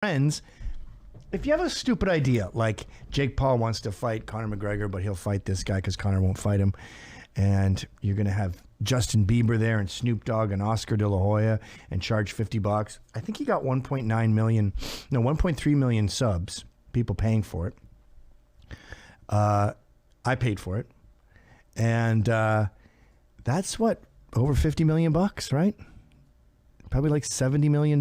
friends. If you have a stupid idea, like Jake Paul wants to fight Conor McGregor, but he'll fight this guy because Conor won't fight him, and you're going to have Justin Bieber there and Snoop Dogg and Oscar De La Hoya and charge $50. I think he got 1.3 million subs, people paying for it. I paid for it. And that's what, over $50 million, right? Probably like $70 million.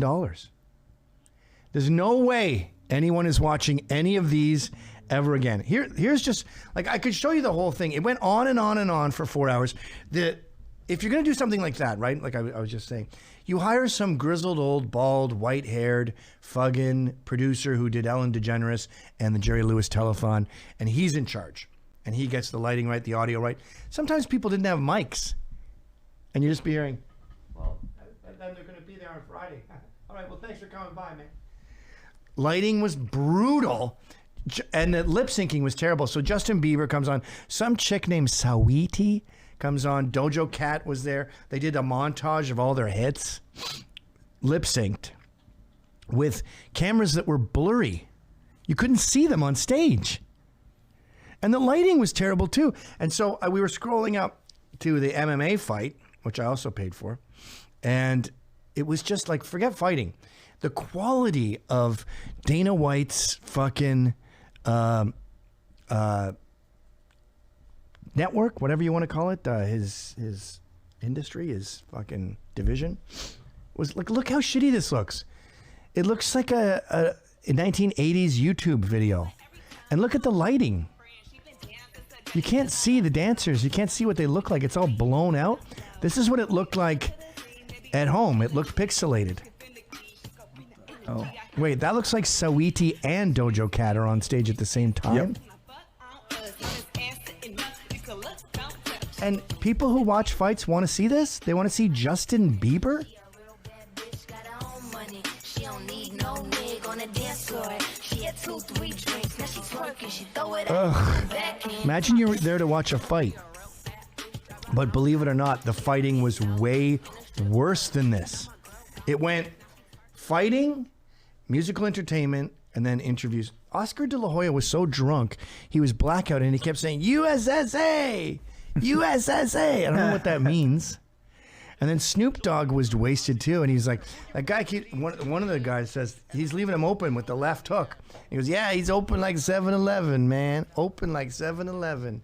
There's no way anyone is watching any of these ever again. Here's just, like, I could show you the whole thing. It went on and on and on for 4 hours. If you're going to do something like that, right? Like I was just saying, you hire some grizzled, old, bald, white-haired, fucking producer who did Ellen DeGeneres and the Jerry Lewis Telethon, and he's in charge. And he gets the lighting right, the audio right. Sometimes people didn't have mics. And you just be hearing, well, then they're going to be there on Friday. All right, well, thanks for coming by, man. Lighting was brutal, and the lip syncing was terrible. So Justin Bieber comes on. Some chick named Saweetie comes on. Doja Cat was there. They did a montage of all their hits, lip synced, with cameras that were blurry. You couldn't see them on stage. And the lighting was terrible too. And so we were scrolling up to the MMA fight, which I also paid for. And it was just like, forget fighting. The quality of Dana White's fucking network, whatever you want to call it, his industry, his fucking division, was like, look how shitty this looks. It looks like a 1980s YouTube video. And look at the lighting. You can't see the dancers. You can't see what they look like. It's all blown out. This is what it looked like at home. It looked pixelated. Oh. Wait, that looks like Saweetie and Doja Cat are on stage at the same time? Yep. And people who watch fights want to see this? They want to see Justin Bieber? Ugh. Imagine you're there to watch a fight. But believe it or not, the fighting was way worse than this. It went fighting, musical entertainment, and then interviews. Oscar De La Hoya was so drunk, he was blackout, and he kept saying, USSA! USSA! I don't know what that means. And then Snoop Dogg was wasted too, and he's like, that guy, one of the guys says, he's leaving him open with the left hook. He goes, yeah, he's open like 7-Eleven, man. Open like 7-Eleven.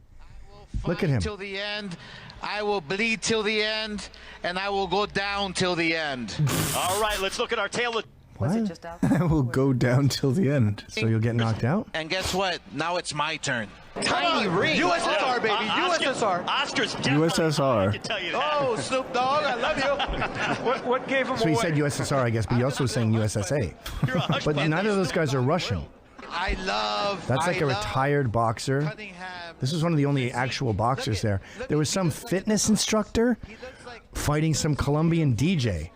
Look at him. Till the end. I will bleed till the end, and I will go down till the end. All right, let's look at our tail. What? Was it just out? I will go down till the end. So you'll get knocked out? And guess what? Now it's my turn. Tiny ring. USSR, baby. USSR. Oscar's USSR. I can tell you that. Oh, Snoop Dogg, I love you. What gave him So he said USSR, I guess, but he also was saying USSA. But neither of those guys are Russian. That's like a retired boxer. This is one of the only actual boxers there. There was some fitness instructor fighting some Colombian DJ.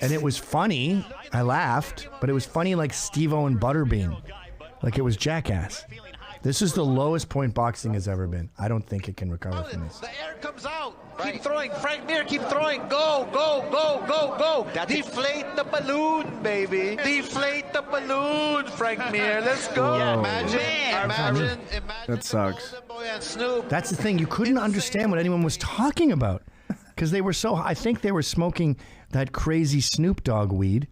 And it was funny. I laughed, but it was funny like Steve-O and Butterbean. Like it was Jackass. This is the lowest point boxing has ever been. I don't think it can recover from this. The air comes out. Keep throwing. Frank Mir, keep throwing. Go, go, go, go, go. Deflate the balloon, baby. Deflate the balloon, Frank Mir. Let's go. Yeah, Imagine. That sucks. That's the thing. You couldn't understand what anyone was talking about. Because they were so, I think they were smoking that crazy Snoop Dogg weed.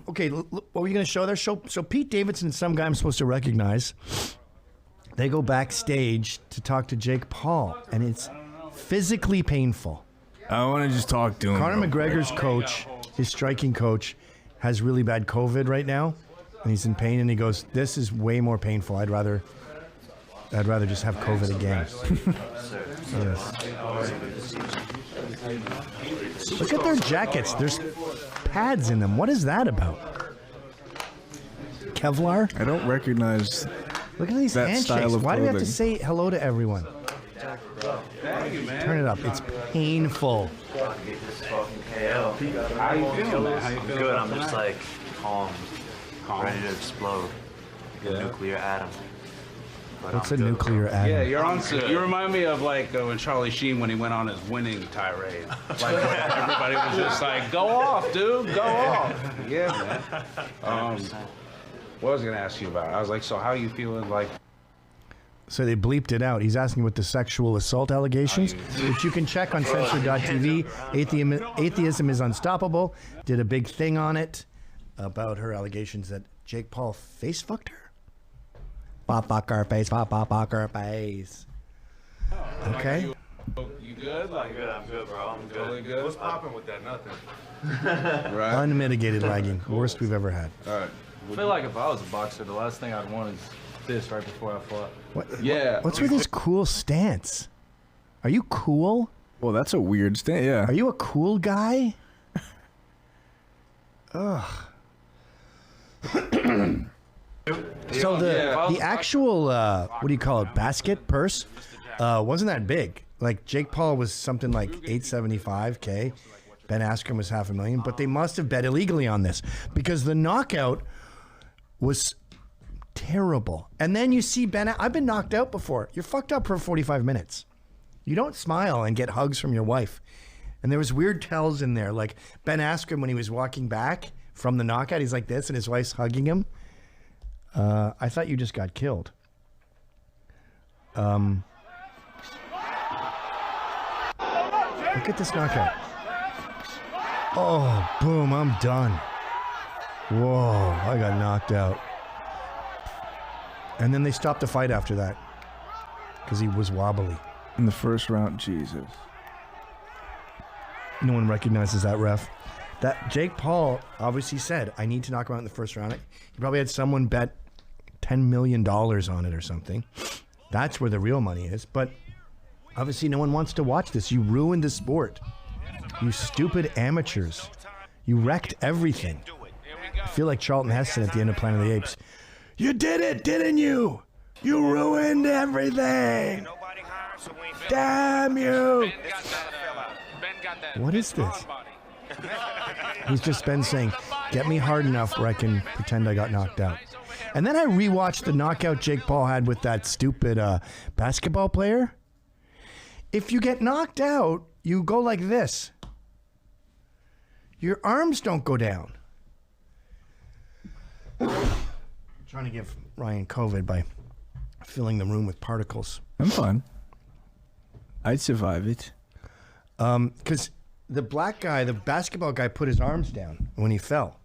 Okay, what were you going to show there? So Pete Davidson and some guy I'm supposed to recognize, they go backstage to talk to Jake Paul, and it's physically painful. I want to just talk to him. Conor McGregor's coach, his striking coach, has really bad COVID right now, and he's in pain, and he goes, this is way more painful. I'd rather just have COVID again. Look at their jackets. There's pads in them. What is that about? Kevlar? I don't recognize. Look at these that handshakes. style of Why do we have to clothing. say hello to everyone? Turn it up. It's painful. How you feeling, man? How you feeling? Good. I'm just like calm, ready to explode like a nuclear atom. But What's a I'm good, nuclear bro. atom? Yeah, you're on. good. You remind me of like when Charlie Sheen when he went on his winning tirade. Like everybody was just like, "Go off, dude, go off." Yeah, man. What was I gonna ask you about? I was like, so how you feeling? Like, So they bleeped it out. He's asking what the sexual assault allegations, which you can check on censored.tv. Atheism is unstoppable. Did a big thing on it about her allegations that Jake Paul face fucked her. Fuck her face, fuck her face. Okay. you good? Like, I'm good, bro. I'm good. totally good. What's popping with that? Nothing. Right. Unmitigated lagging. Worst we've ever had. All right. I feel like if I was a boxer, the last thing I'd want is this right before I fought. What? Yeah. What's with this cool stance? Are you cool? Well, that's a weird stand. Yeah. Are you a cool guy? Ugh. So the actual what do you call it, basket purse wasn't that big. Like Jake Paul was something like $875K. Ben Askren was $500,000, but they must have bet illegally on this because the knockout was terrible. And then you see I've been knocked out before. You're fucked up for 45 minutes. You don't smile and get hugs from your wife. And there was weird tells in there, like Ben Askren when he was walking back from the knockout, he's like this, and his wife's hugging him. I thought you just got killed. Look at this knockout. Oh, boom, I'm done. Whoa, I got knocked out. And then they stopped the fight after that because he was wobbly. In the first round, Jesus. No one recognizes that ref. That Jake Paul obviously said, I need to knock him out in the first round. He probably had someone bet $10 million on it or something. That's where the real money is. But obviously no one wants to watch this. You ruined the sport. You stupid amateurs. You wrecked everything. I feel like Charlton Heston at the end of Planet of the Apes. You did it, didn't you? You ruined everything. Damn you. What is this? He's just been saying, get me hard enough where I can pretend I got knocked out. And then I rewatched the knockout Jake Paul had with that stupid basketball player. If you get knocked out, you go like this. Your arms don't go down. I'm trying to give Ryan COVID by filling the room with particles. I'm fine. I'd survive it. Because the black guy, the basketball guy, put his arms down when he fell.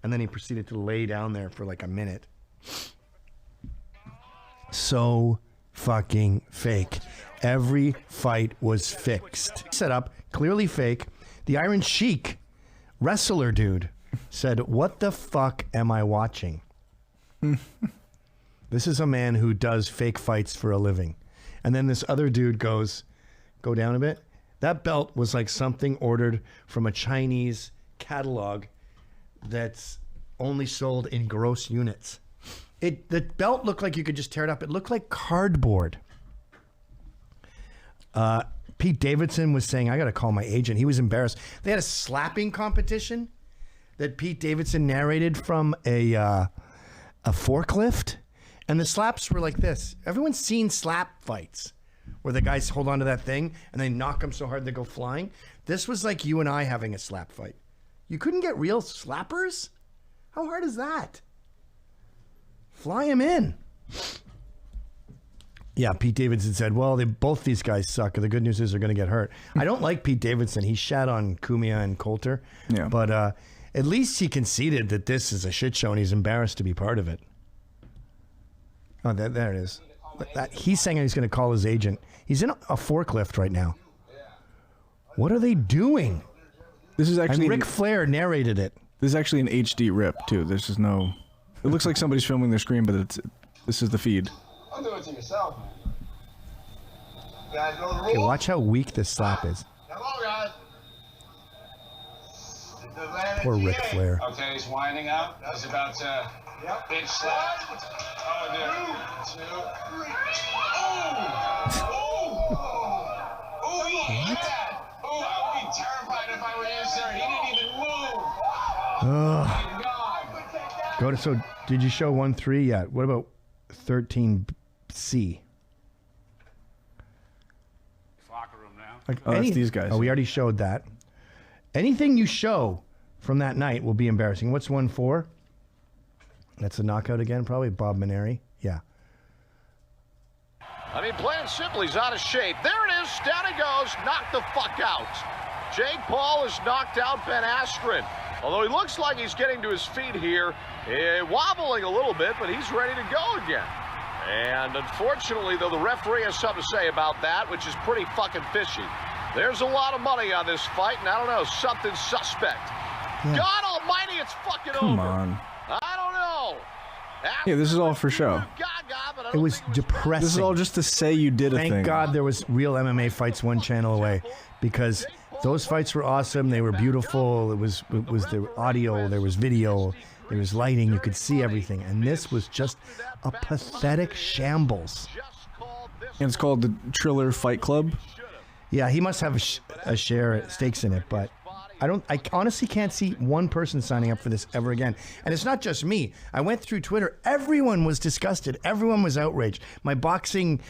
And then he proceeded to lay down there for like a minute. So fucking fake. Every fight was fixed. Set up, clearly fake. The Iron Sheik, wrestler dude, said, what the fuck am I watching? This is a man who does fake fights for a living. And then this other dude goes, go down a bit. That belt was like something ordered from a Chinese catalog that's only sold in gross units. The belt looked like you could just tear it up. It looked like cardboard. Pete Davidson was saying, I got to call my agent. He was embarrassed. They had a slapping competition that Pete Davidson narrated from a forklift. And the slaps were like this. Everyone's seen slap fights where the guys hold onto that thing and they knock them so hard they go flying. This was like you and I having a slap fight. You couldn't get real slappers? How hard is that? Fly him in. Yeah, Pete Davidson said, well, both these guys suck. The good news is they're going to get hurt. I don't like Pete Davidson. He shat on Cumia and Coulter. Yeah. But at least he conceded that this is a shit show and he's embarrassed to be part of it. Oh, there it is. He's saying he's going to call his agent. He's in a forklift right now. What are they doing? This is actually And Ric Flair narrated it. This is actually an HD rip too. There's just no. It looks like somebody's filming their screen, but this is the feed. Don't do it to yourself, man. You guys know the rules? Okay, watch how weak this slap is. Come on, guys. Poor Ric Flair. Okay, he's winding up. He's about to bitch slap. Oh, dude. 2, 3. Oh, yeah. Oh, I would be terrified if I were you, sir. He didn't even move. Oh, my God. So, did you show 1-3 yet? What about 13 C. Locker room now. Like Oh, that's these guys. Oh, we already showed that. Anything you show from that night will be embarrassing. What's 1-4? That's a knockout again, probably. Bob Maneri. Yeah. I mean, plain and simply, he's out of shape. There it is. Down he goes. Knocked the fuck out. Jake Paul has knocked out Ben Askren. Although he looks like he's getting to his feet here, wobbling a little bit, but he's ready to go again. And unfortunately, though, the referee has something to say about that, which is pretty fucking fishy. There's a lot of money on this fight, and I don't know, something suspect. Yeah. God almighty, it's fucking Come over. on. I don't know. Yeah, this is all for show. It was depressing. This is all just to say you did a thing. Thank God there was Real MMA Fights one channel away, because those fights were awesome. They were beautiful. It was the audio, there was video, there was lighting. You could see everything. And this was just a pathetic shambles. And it's called the Triller Fight Club. Yeah, he must have a share stakes in it, but I honestly can't see one person signing up for this ever again. And it's not just me. I went through Twitter. Everyone was disgusted. Everyone was outraged. My boxing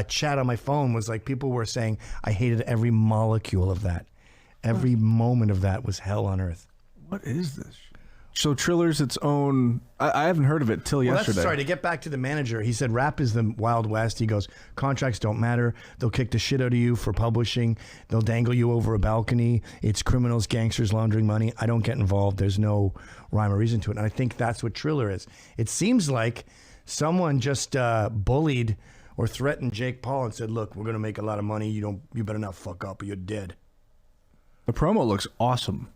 chat on my phone was like, people were saying, I hated every molecule of that. Every moment of that was hell on earth. What is this? So Triller's its own. I haven't heard of it till yesterday. Sorry, to get back to the manager, he said rap is the Wild West. He goes, contracts don't matter. They'll kick the shit out of you for publishing. They'll dangle you over a balcony. It's criminals, gangsters laundering money. I don't get involved. There's no rhyme or reason to it. And I think that's what Triller is. It seems like someone just bullied or threatened Jake Paul and said, look, we're going to make a lot of money. You better not fuck up or you're dead. The promo looks awesome.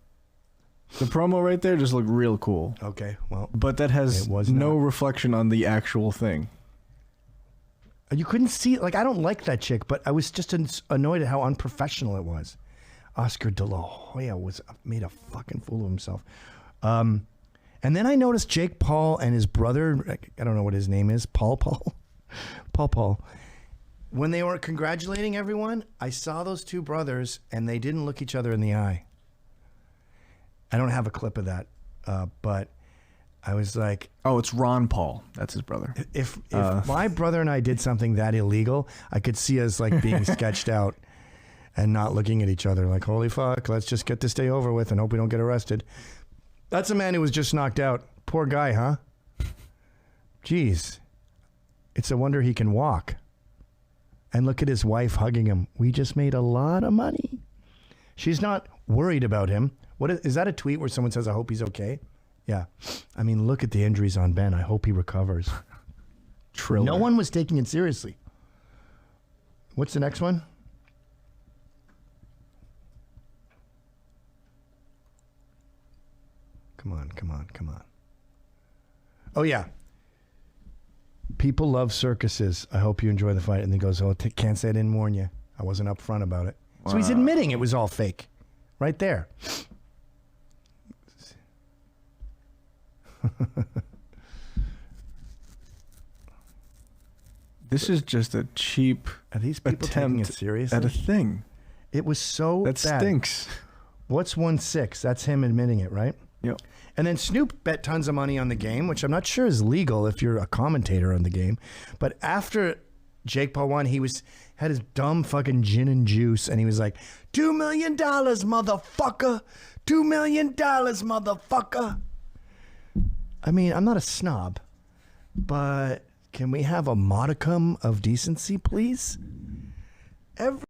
The promo right there just looked real cool. Okay, well. But that has no reflection on the actual thing. You couldn't see it. Like, I don't like that chick, but I was just annoyed at how unprofessional it was. Oscar De La Hoya made a fucking fool of himself. And then I noticed Jake Paul and his brother, I don't know what his name is, Paul. When they were congratulating everyone, I saw those two brothers, and they didn't look each other in the eye. I don't have a clip of that, but I was like... Oh, it's Ron Paul. That's his brother. If my brother and I did something that illegal, I could see us like being sketched out and not looking at each other like, holy fuck, let's just get this day over with and hope we don't get arrested. That's a man who was just knocked out. Poor guy, huh? Jeez. It's a wonder he can walk. And look at his wife hugging him. We just made a lot of money. She's not worried about him. Is that a tweet where someone says, I hope he's okay? Yeah. I mean, look at the injuries on Ben. I hope he recovers. Triller. No one was taking it seriously. What's the next one? Come on. Oh, yeah. People love circuses. I hope you enjoy the fight. And he goes, oh, can't say I didn't warn you. I wasn't upfront about it. Wow. So he's admitting it was all fake. Right there. This is just a cheap Are these people taking it attempt seriously? at a thing. It was so That bad. stinks. What's 1-6? That's him admitting it, right? Yep. And then Snoop bet tons of money on the game, which I'm not sure is legal if you're a commentator on the game. But after Jake Paul won, had his dumb fucking gin and juice, and he was like, $2 million, motherfucker. $2 million, motherfucker. I mean, I'm not a snob, but can we have a modicum of decency, please? Every